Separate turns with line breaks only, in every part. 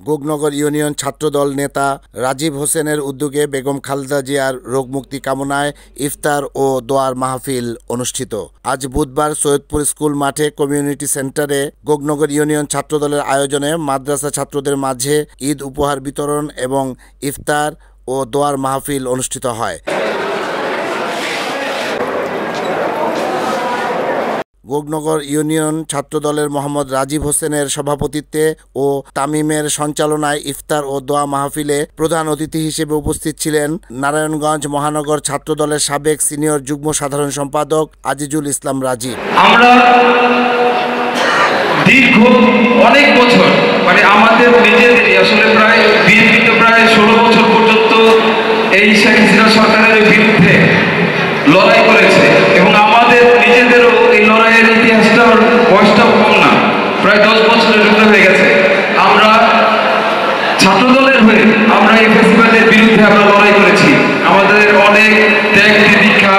Gognagar union ছাত্রদল নেতা রাজীব হোসেনের উদ্যোগে বেগম খালেদা জিয়ার রোগমুক্তি কামনায় ইফতার ও দোয়ার মাহফিল অনুষ্ঠিত। আজ বুধবার সৈয়দপুর স্কুল মাঠে কমিউনিটি সেন্টারে গোগনগর ইউনিয়ন ছাত্রদলের আয়োজনে মাদ্রাসা ছাত্রদের মাঝে ঈদ উপহার বিতরণ এবং ইফতার ও দোয়ার মাহফিল অনুষ্ঠিত হয়। গোগনগর ইউনিয়ন ছাত্রদলের মোহাম্মদ রাজীব হোসেনের সভাপতিত্বে ও তামিমের সঞ্চালনায় ইফতার ও দোয়া মাহফিলে প্রধান অতিথি হিসেবে উপস্থিত ছিলেন নারায়ণগঞ্জ মহানগর ছাত্রদলের সাবেক সিনিয়র যুগ্ম সাধারণ সম্পাদক আজিজুল ইসলাম রাজীব।
আমরা দীর্ঘ অনেক বছর আমাদের নিজেদেরই আসলে প্রায় 16 বছর পর্যন্ত এই শেখ হাসিনা সরকারের বিরুদ্ধে লড়াই করেছে এবং আমাদের নিজেদেরও এই লড়াইয়ের ইতিহাসটা বয়সটাও কম না, প্রায় 10 বছরের উপরে হয়ে গেছে। আমরা ছাত্রদলের হয়ে আমরা এই ফেস্টিভ্যালের বিরুদ্ধে আমরা লড়াই করেছি। আমাদের অনেক ত্যাগ দীক্ষা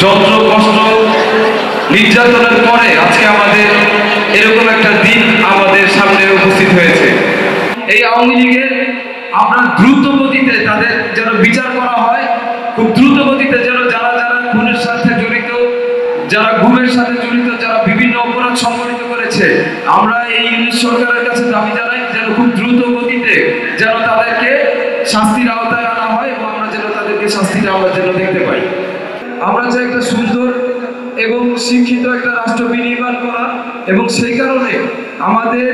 যন্ত্র কষ্ট নির্যাতনের পরে আজকে আমাদের এরকম একটা দিন আমাদের সামনে উপস্থিত হয়েছে। এই আওয়ামী লীগের আমরা দ্রুত গতিতে তাদের যেন বিচার করা হয়, খুব দ্রুত গতিতে যেন যারা যারা খুনের সাথে জড়িত, যারা গুমের সাথে জড়িত, যারা বিভিন্ন অপরাধ সংগঠিত করেছে, আমরা এই ইউনিট সরকারের কাছে দাবি জানাই যেন খুব দ্রুত গতিতে যেন তাদেরকে শাস্তির আওতায় আনা হয় এবং আমরা যেন তাদেরকে শাস্তির আওতায় যেন দেখতে পাই। আমরা চাই একটা সুন্দর এবং শিক্ষিত একটা রাষ্ট্র বিনির্মাণ করা এবং সেই কারণে আমাদের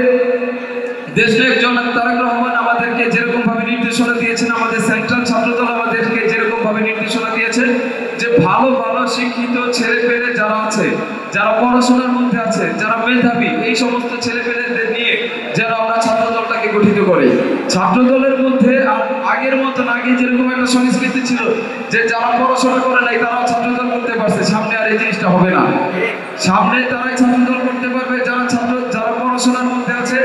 দেশনায়ক জনাব তারেক রহমান আমাদেরকে যেরকম ভাবে নির্দেশনা দিয়েছেন, আমাদের সেন্ট্রাল ছাত্রদল আমাদেরকে যেরকম ভাবে নির্দেশনা দিয়েছে যে ভালো ভালো শিক্ষিত ছেলেপেলে যারা আছে, যারা পড়াশোনার মধ্যে আছে, যারা মেধাবী, এই সমস্ত ছেলেপেলেদের নিয়ে যেন আমরা ছাত্রদলটাকে গঠিত করি। ছাত্রদলের মধ্যে আগের মতন আগে যেরকম একটা সংস্কৃতি ছিল যে যারা পড়াশোনা করে নাই তারাও ছাত্রদল করতে পারছে, সামনে আর এই জিনিসটা হবে না। সামনে তারাই ছাত্রদল করতে পারবে যারা পড়াশোনার মধ্যে আছে,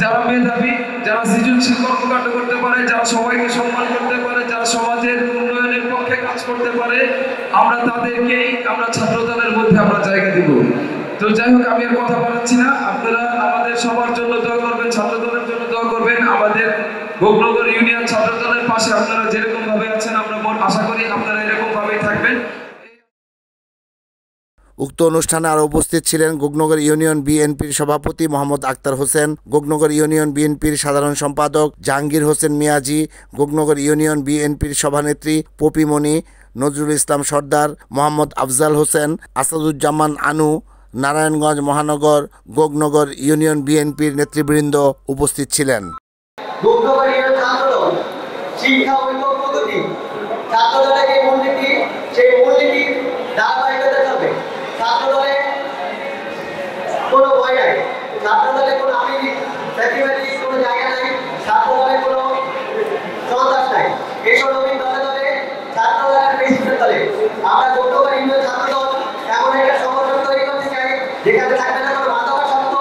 যারা মেধাবী, যারা সৃজনশীল কর্মকাণ্ড করতে পারে, যারা সবাইকে সম্মান করতে পারে, যারা সমাজের উন্নয়নের পক্ষে কাজ করতে পারে, আমরা তাদেরকেই আমরা ছাত্রদলের মধ্যে আমরা জায়গা দিব। তো যাই হোক, আমি আর কথা বলাচ্ছি না, আপনারা আমাদের সবার জন্য দোয়া করবেন, ছাত্রদলের জন্য দোয়া করবেন। আমাদের গোগনগর ইউনিয়ন ছাত্রদলের পাশে আপনারা যেরকম ভাবে আছেন আমরা আশা করি আপনারা এরকম ভাবেই থাকবেন।
উক্ত অনুষ্ঠানে আরও উপস্থিত ছিলেন গোগনগর ইউনিয়ন বিএনপির সভাপতি মোহাম্মদ আক্তার হোসেন, গোগনগর ইউনিয়ন বিএনপির সাধারণ সম্পাদক জাহাঙ্গীর হোসেন মিয়াজি, গোগনগর ইউনিয়ন বিএনপির সভানেত্রী পপি মনি, নজরুল ইসলাম সর্দার, মোহাম্মদ আফজাল হোসেন, আসাদুজ্জামান আনু, নারায়ণগঞ্জ মহানগর গোগনগর ইউনিয়ন বিএনপির নেতৃবৃন্দ উপস্থিত ছিলেন।
কোনো ভয় নাই, ছাত্রদলে কোনো ফ্যাসিবাদী কোনো জায়গা নাই, ছাত্রদলে কোনো সন্ত্রাস নাই। এসব নবীন দলে দলে ছাত্রদলের প্রেসিডেন্ট দলে আমরা গোগনগর ইউনিয়ন ছাত্রদল এমন একটা সংগঠন তৈরি করতে চাই যেখানে থাকবে না কোনো মাদকাসক্ত,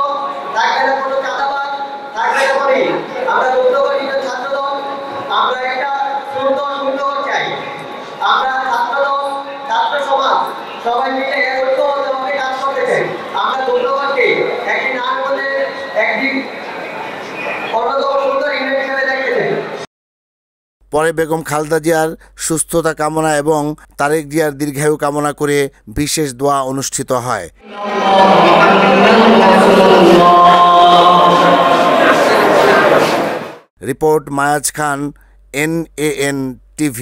থাকবে না কোনো চাঁদাবাজ, থাকবে না কোনো। আমরা গোগনগর ইউনিয়ন ছাত্রদল আমরা একটা সুন্দর চাই। আমরা ছাত্রদল, ছাত্র সমাজ সবাই মিলে ঐক্যবদ্ধভাবে কাজ করতে চাই। আমরা গোগনগরকে একটি নাম বলে একটি অন্যতম সুন্দর ইউনিট হিসেবে দেখতে চাই।
পরে বেগম খালেদা জিয়ার সুস্থতা কামনা এবং তারেক জিয়ার দীর্ঘায়ু কামনা করে বিশেষ দোয়া অনুষ্ঠিত হয়। রিপোর্ট মায়াজ খান, NAN TV।